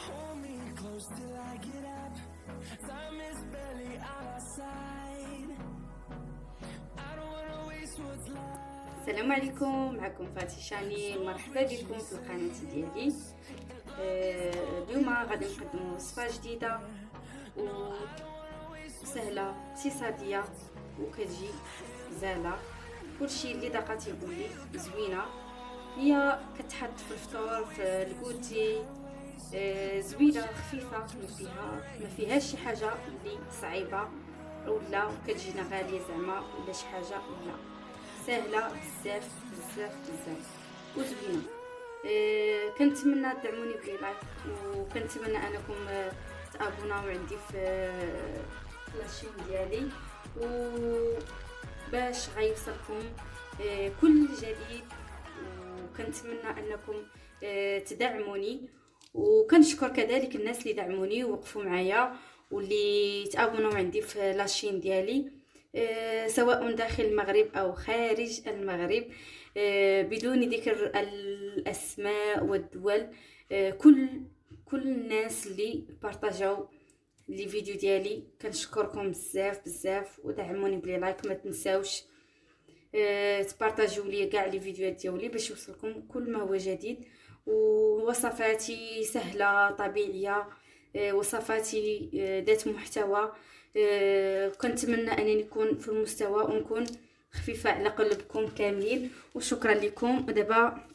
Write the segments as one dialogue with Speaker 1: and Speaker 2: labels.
Speaker 1: Hold me close till I get up. Time is barely on our side. I don't wanna waste what's left.
Speaker 2: السلام عليكم، معكم فاتي شاني. مرحبا بكم في القناه ديالي. اليوم غادي نقدموا وصفه جديده وسهله اقتصاديه وكتجي زاله. كلشي اللي داقه تيقول لي زوينه، هي كتحط في الفطور في الكوتي. زوينه خفيفه، ما فيهاش شي حاجه اللي صعيبه ولا كتجينا غاليه زعما ولا شي حاجه، لا سهله بزاف بزاف بزاف وزوينه. كنتمنى تدعموني بلايك، وكنتمنى انكم تابوناو عندي في لاشين ديالي، وباش غيوصلكم كل جديد. وكنتمنى انكم تدعموني، وكنشكر كذلك الناس اللي دعموني ووقفوا معايا واللي تابوناو عندي في لاشين ديالي، سواء داخل المغرب او خارج المغرب، بدون ذكر الاسماء والدول. كل الناس اللي بارطاجاو لي فيديو ديالي كنشكركم بزاف بزاف، ودعموني بلي لايك. ما تنساوش تبارطاجيو لي كاع لي فيديوهات ديالي باش يوصلكم كل ما هو جديد. ووصفاتي سهله طبيعيه، وصفاتي ذات محتوى. كنتمنى انني نكون في المستوى ونكون خفيفه على قلبكم كاملين، وشكرا لكم. ودابا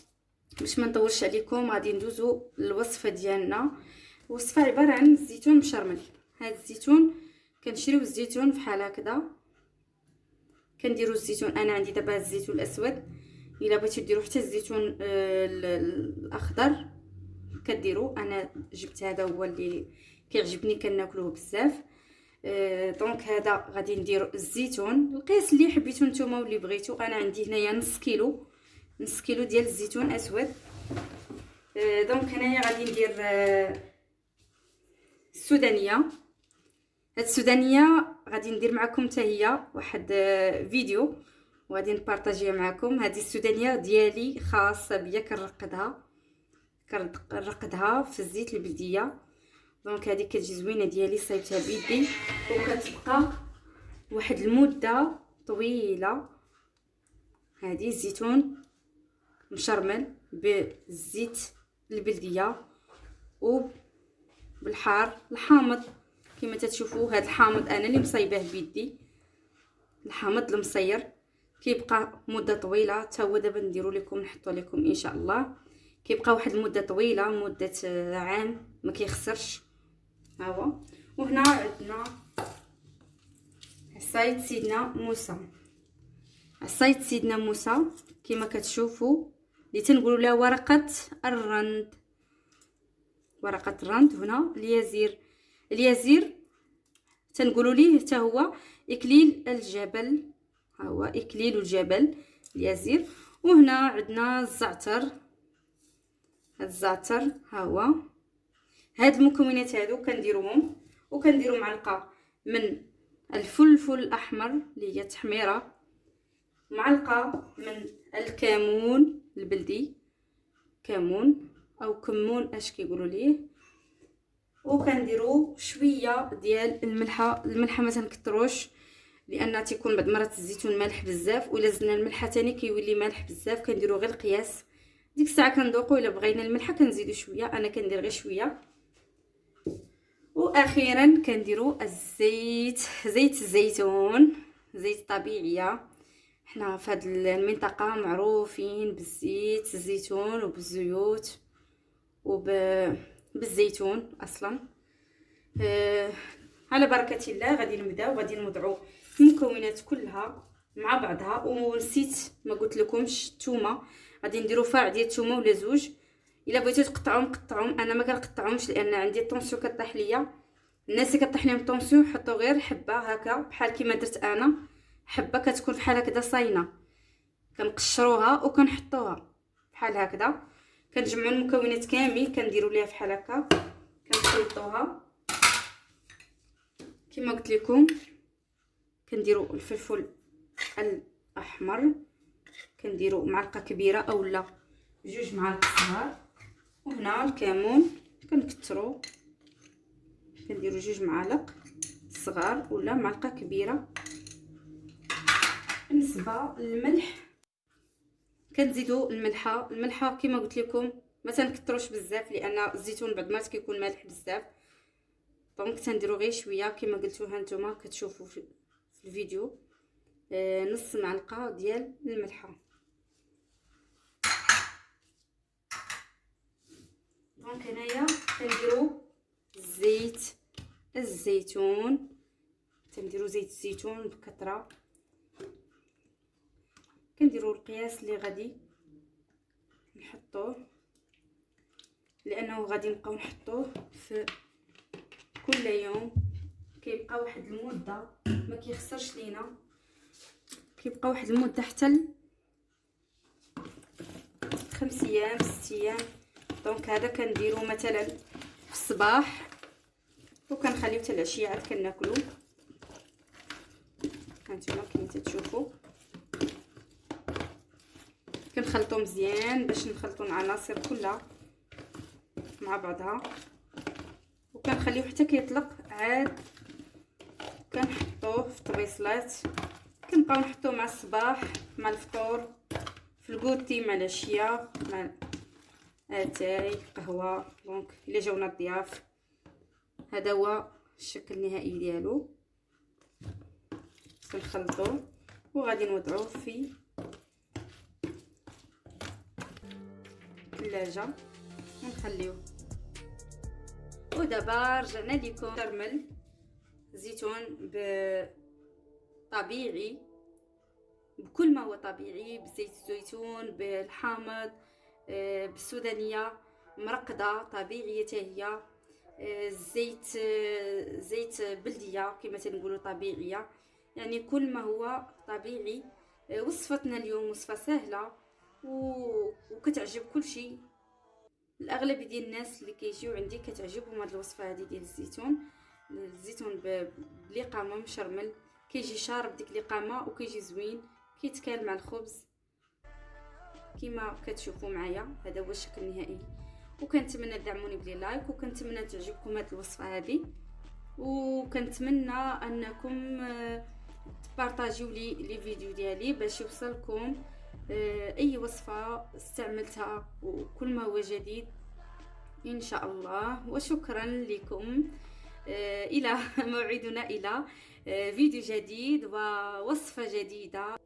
Speaker 2: باش ما نطولش عليكم غادي ندوزو للوصفه ديالنا. الوصفه عباره عن الزيتون مشرمل. هذا الزيتون كنشريو الزيتون بحال هكذا، كنديروا الزيتون. انا عندي دابا الزيتون الاسود، الا بغيتو ديروا حتى الزيتون الاخضر كديروا. انا جبت هذا هو اللي كيعجبني، كناكلوه بزاف. دونك هذا غادي نديروا الزيتون القياس اللي حبيتو نتوما واللي بغيتو. انا عندي هنايا نص كيلو ديال الزيتون اسود. دونك هنايا غادي ندير السودانيه. هاد السودانيه غادي ندير معكم حتى هي واحد فيديو وغادي نبارطاجيها معكم. هذه السودانيه ديالي خاصه بيا، كنرقدها في الزيت البلديه. دونك هذه كتجي زوينه ديالي، صايبتها بيدي وكتبقى واحد المده طويله. هذه الزيتون مشرمل بالزيت البلديه وبالحار الحامض كما تتشوفوا. هذا الحامض انا اللي مصايباه بيدي، الحامض المصير كيبقى مده طويله. حتى هو دابا نديرو لكم نحطو لكم ان شاء الله، كيبقى واحد المده طويله، مده عام ما كيخسرش. ها هو. وهنا عندنا عصايه سيدنا موسى كما كتشوفوا، اللي تنقولوا لها ورقه الرند. هنا اليزير تنقولوا ليه حتى هو اكليل الجبل. ها هو اكليل الجبل اليزير. وهنا عندنا الزعتر ها هو. هاد المكونات هادو كنديروهم، وكنديروا معلقه من الفلفل الاحمر اللي هي تحميره، معلقه من الكمون البلدي، كمون او كمون اش كيقولوا ليه. وكنديروا شويه ديال الملحه ما تنكتروش، لان تيكون بعض مرات الزيتون مالح بزاف، ولا زدنا الملحه تاني كيولي مالح بزاف. كنديروا غير القياس. ديك الساعه كنذوقوا، الا بغينا الملحه كنزيدوا شويه، انا كندير غير شويه. واخيرا كنديروا زيت الزيتون، زيت طبيعيه. حنا في هذه المنطقه معروفين بالزيت الزيتون وبالزيوت وبالزيتون اصلا. على بركه الله غادي نبداو، غادي نوضعوا المكونات كلها مع بعضها. ونسيت ما قلت لكمش الثومه، غادي نديروا فاع ديال الثومه ولا زوج. الا بغيتو تقطعوهم قطعوهم، انا ما كنقطعهمش لان عندي الطونسيون كطيح ليا. الناس اللي كطيح لهم الطونسيون حطوا غير حبه هكا بحال كيما درت انا، حبه كتكون بحال هكذا صاينه، كنقشروها وكنحطوها بحال هكذا. كنجمعوا المكونات كامل كنديروا ليها بحال هكا، كنخلطوها كما قلت لكم. كنديروا الفلفل الاحمر، كنديروا معلقه كبيره اولا 2 معالق صغار. وهنا الكمون كنكثروا، كنديروا 2 معالق صغار ولا معلقه كبيره. بالنسبه للملح كنزيدوا الملحه كما قلت لكم ما تنكثروش بزاف، لان الزيتون بعد ما كيكون مالح بزاف، دونك تنديروا غير شويه كما قلتوا هانتوما كتشوفوا في الفيديو. نص معلقه ديال الملحه. دونك هنايا كنديروا زيت الزيتون، تنديروا زيت الزيتون بكثره، كنديروا القياس اللي غادي نحطوه، لانه غادي نبقاو نحطوه في كل يوم، كيبقى واحد المده ما كيخسرش لينا، كيبقى واحد المده حتى 5 ايام 6 ايام. دونك هذا كنديرو مثلا في الصباح وكنخليو حتى العشيه عاد كناكلو. هانتوما كما تشوفوا كنخلطو مزيان باش نخلطو العناصر كلها مع بعضها، وكنخليو حتى كيطلق، عاد كنحطوه في طبيصلات، كنبقاو نحطوه مع الصباح مع الفطور، في الكوتي مع العشيه مع اتاي قهوه. دونك الا جاونا الضياف هذا هو الشكل النهائي ديالو. كنخلطوه وغادي نوضعوه في الثلاجه ونخليوه. ودابا رجعنا لكم كرمل زيتون طبيعي بكل ما هو طبيعي، بزيت الزيتون، بالحامض، بالسودانيه مرقده طبيعيه هي، زيت بلديه كما تنقولوا طبيعيه، يعني كل ما هو طبيعي. وصفتنا اليوم وصفه سهله وكتعجب كل شيء. الاغلب ديال الناس اللي كيجيو عندي كتعجبهم هذه الوصفه هذه ديال الزيتون بلقامه مشرمل، كيجي شارب ديك لقامه وكيجي زوين، كيتكال مع الخبز كما كتشوفوا معايا. هذا هو الشكل النهائي، وكنتمنى تدعموني بلي لايك، وكنتمنى تعجبكم هذه الوصفه هذه، وكنتمنى انكم تبارطاجيو لي فيديو ديالي باش يوصلكم اي وصفه استعملتها وكل ما هو جديد ان شاء الله. وشكرا لكم. الى موعدنا الى فيديو جديد ووصفه جديده.